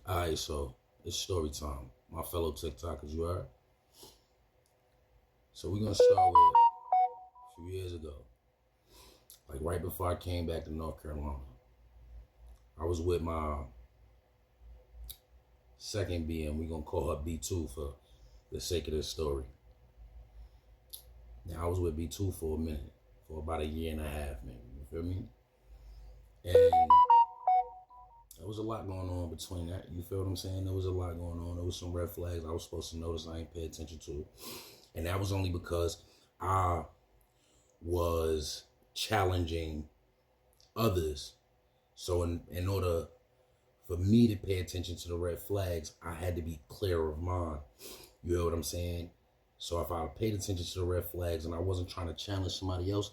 Alright, so it's story time. My fellow TikTokers, you heard? So we're gonna start with a few years ago. Like right before I came back to North Carolina. I was with my second BM. We're gonna call her B2 for the sake of this story. Now I was with B2 for a minute, for about a year and a half, maybe. You feel me? And there was a lot going on between that. You feel what I'm saying? There was a lot going on. There was some red flags I was supposed to notice I ain't pay attention to. And that was only because I was challenging others. So in order for me to pay attention to the red flags, I had to be clear of mine. You know what I'm saying? So if I paid attention to the red flags and I wasn't trying to challenge somebody else,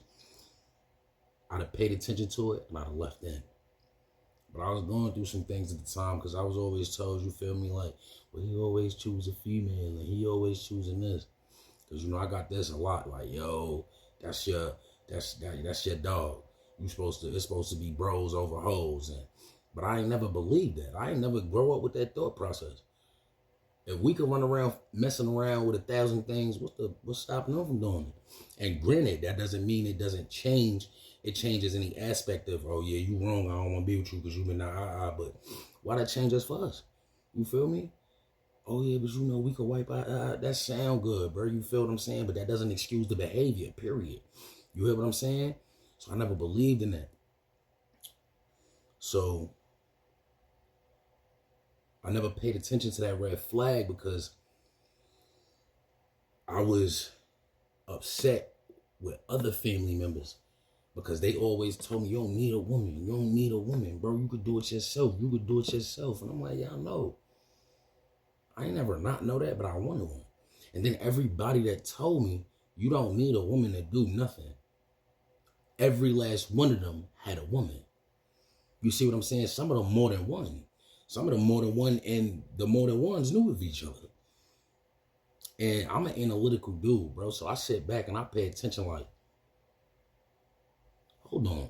I'd have paid attention to it and I'd have left in. But I was going through some things at the time because I was always told, you feel me, like, well, he always choose a female and he always choosing this. Because, you know, I got this a lot, like, yo, that's your dog. It's supposed to be bros over hoes. But I ain't never believed that. I ain't never grow up with that thought process. If we could run around messing around with 1,000 things, what's stopping them from doing it? And granted, that doesn't mean it doesn't change. It changes any aspect of, oh yeah, you wrong, I don't want to be with you because you've been but why that change us for us? You feel me? Oh yeah, but you know we could wipe out. That sound good, bro. You feel what I'm saying? But that doesn't excuse the behavior. Period. You hear what I'm saying? So I never believed in that. So I never paid attention to that red flag because I was upset with other family members because they always told me, you don't need a woman. You don't need a woman, bro. You could do it yourself. You could do it yourself. And I'm like, yeah, I know. I ain't never not know that, but I wanted one. And then everybody that told me, you don't need a woman to do nothing. Every last one of them had a woman. You see what I'm saying? Some of them more than one. Some of them more than one, and the more than ones knew of each other. And I'm an analytical dude, bro. So I sit back and I pay attention like, hold on.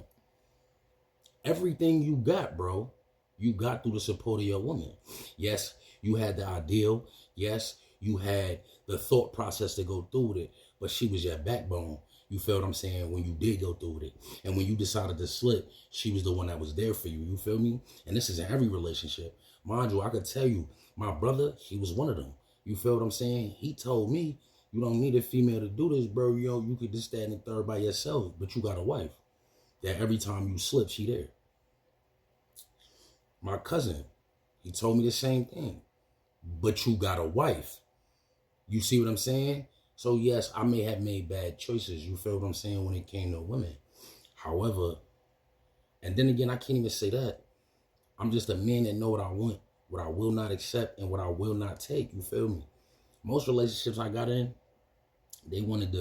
Everything you got, bro, you got through the support of your woman. Yes, you had the ideal. Yes, you had the thought process to go through with it, but she was your backbone. You feel what I'm saying? When you did go through with it. And when you decided to slip, she was the one that was there for you. You feel me? And this is in every relationship. Mind you, I could tell you, my brother, he was one of them. You feel what I'm saying? He told me, you don't need a female to do this, bro. You know, you could just stand in third by yourself, but you got a wife. That every time you slip, she there. My cousin, he told me the same thing. But you got a wife. You see what I'm saying? So yes, I may have made bad choices. You feel what I'm saying when it came to women. However, and then again, I can't even say that. I'm just a man that know what I want, what I will not accept, and what I will not take. You feel me? Most relationships I got in, they wanted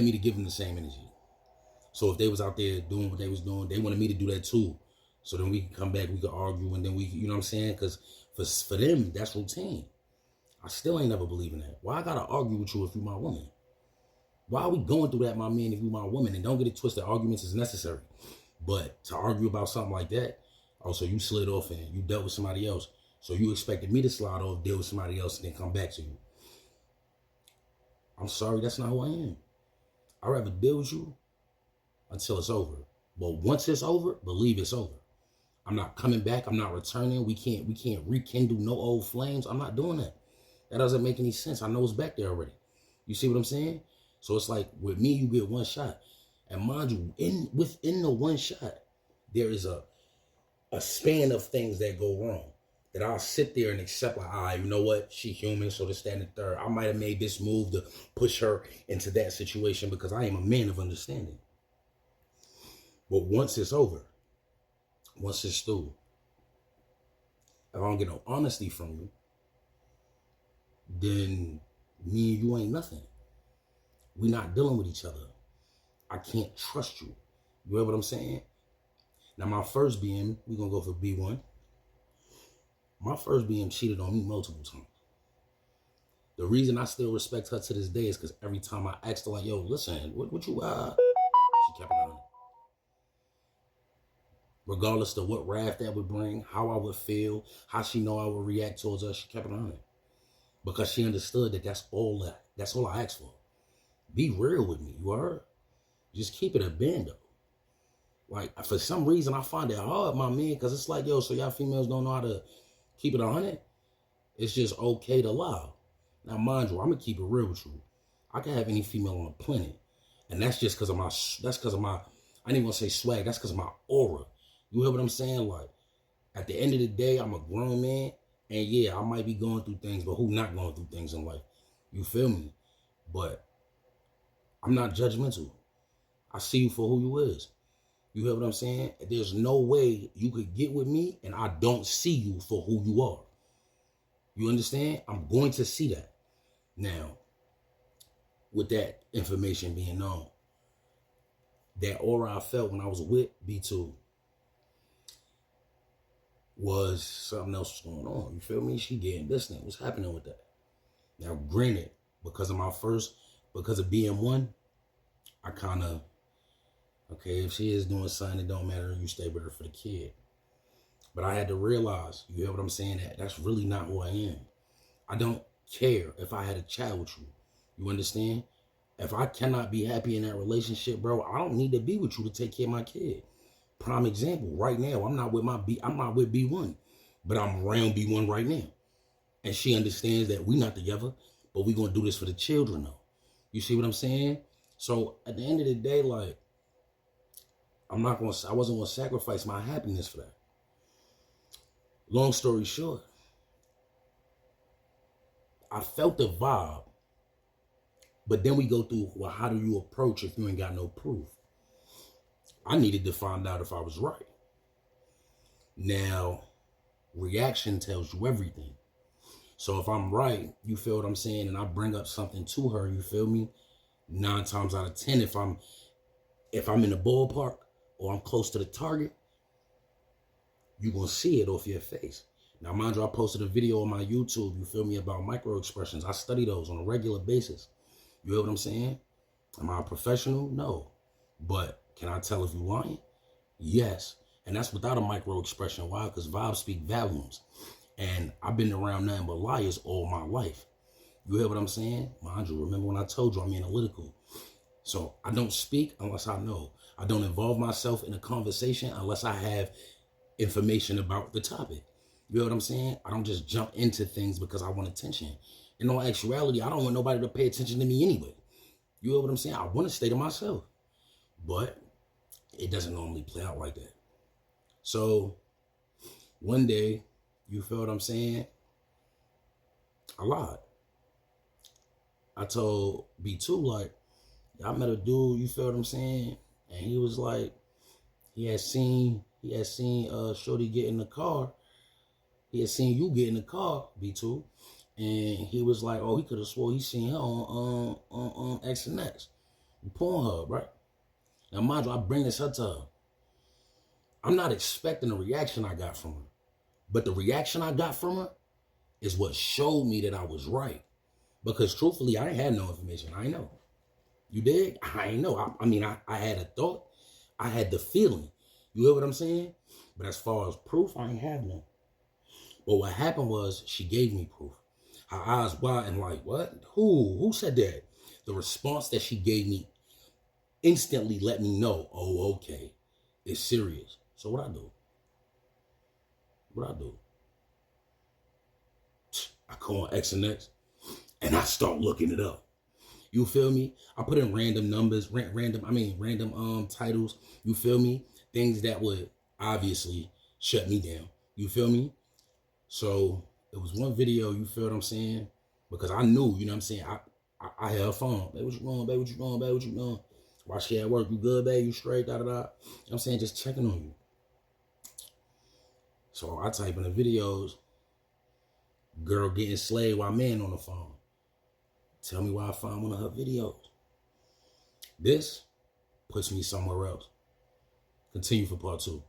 me to give them the same energy. So if they was out there doing what they was doing, they wanted me to do that too. So then we could come back, we could argue, and then we, you know what I'm saying? Because for them, that's routine. I still ain't never believe in that. Why I gotta argue with you if you my woman? Why are we going through that, my man, if you my woman? And don't get it twisted, arguments is necessary. But to argue about something like that, also you slid off and you dealt with somebody else. So you expected me to slide off, deal with somebody else, and then come back to you. I'm sorry, that's not who I am. I'd rather deal with you until it's over. But once it's over, believe it's over. I'm not coming back. I'm not returning. We can't rekindle no old flames. I'm not doing that. That doesn't make any sense. I know it's back there already. You see what I'm saying? So it's like with me, you get one shot. And mind you, within the one shot, there is a span of things that go wrong. That I'll sit there and accept, like, all right, you know what? She human, so to stand in third. I might have made this move to push her into that situation because I am a man of understanding. But once it's over, once it's through, if I don't get no honesty from you, then me and you ain't nothing. We not dealing with each other. I can't trust you. You know what I'm saying? Now my first BM, we gonna go for B1. My first BM cheated on me multiple times. The reason I still respect her to this day is because every time I asked her, like, yo, listen, what you, she kept it on. Regardless of what wrath that would bring, how I would feel, how she know I would react towards us, she kept it on it. Because she understood that that's all I asked for. Be real with me, you heard? Just keep it a bando. Like, for some reason, I find it hard, my man, because it's like, yo, so y'all females don't know how to keep it 100? It's just okay to lie. Now, mind you, I'm going to keep it real with you. I can have any female on the planet. And that's just because of my, I didn't want to say swag, that's because of my aura. You hear what I'm saying? Like, at the end of the day, I'm a grown man. And yeah, I might be going through things, but who not going through things in life? You feel me? But I'm not judgmental. I see you for who you is. You hear what I'm saying? There's no way you could get with me and I don't see you for who you are. You understand? I'm going to see that. Now, with that information being known, that aura I felt when I was with B2 was something else was going on. You feel me? She getting distant. What's happening with that? Now, granted, because of being one, I kind of, okay, if she is doing something, it don't matter. You stay with her for the kid. But I had to realize, you hear what I'm saying? That's really not who I am. I don't care if I had a child with you. You understand? If I cannot be happy in that relationship, bro, I don't need to be with you to take care of my kid. Prime example, right now, I'm not with B1, but I'm around B1 right now. And she understands that we're not together, but we're going to do this for the children, though. You see what I'm saying? So at the end of the day, like, I wasn't going to sacrifice my happiness for that. Long story short, I felt the vibe, but then we go through, well, how do you approach if you ain't got no proof? I needed to find out if I was right. Now, reaction tells you everything. So if I'm right, you feel what I'm saying, and I bring up something to her, you feel me? 9 times out of 10, if I'm in the ballpark or I'm close to the target, you're going to see it off your face. Now, mind you, I posted a video on my YouTube, you feel me, about micro expressions. I study those on a regular basis. You hear what I'm saying? Am I a professional? No. But can I tell if you're lying? Yes. And that's without a micro expression. Why? Because vibes speak volumes. And I've been around nothing but liars all my life. You hear what I'm saying? Mind you, remember when I told you I'm analytical. So I don't speak unless I know. I don't involve myself in a conversation unless I have information about the topic. You know what I'm saying? I don't just jump into things because I want attention. In all actuality, I don't want nobody to pay attention to me anyway. You know what I'm saying? I want to stay to myself. But it doesn't normally play out like that. So one day, you feel what I'm saying? I lied. I told B2, like, I met a dude, you feel what I'm saying? And he was like, he had seen Shorty get in the car. He had seen you get in the car, B2. And he was like, oh, he could have swore he seen her on X and X. Pornhub, right? Now, mind you, I bring this up to her. I'm not expecting the reaction I got from her. But the reaction I got from her is what showed me that I was right. Because truthfully, I ain't had no information. I ain't know. You dig? I ain't know. I had a thought. I had the feeling. You hear what I'm saying? But as far as proof, I ain't have none. But what happened was she gave me proof. Her eyes wide and like, what? Who said that? The response that she gave me instantly let me know, oh, okay, it's serious. So what I do? I call on X and X and I start looking it up. You feel me? I put in random numbers, random titles. You feel me? Things that would obviously shut me down. You feel me? So it was one video, you feel what I'm saying? Because I knew, you know what I'm saying? I had her phone. Babe, what you doing? Babe, what you doing? Babe, what you doing? While she at work, you good, babe? You straight? Da-da-da. You know what I'm saying? Just checking on you. So I type in the videos, girl getting slayed while man on the phone. Tell me why I found one of her videos. This puts me somewhere else. Continue for part 2.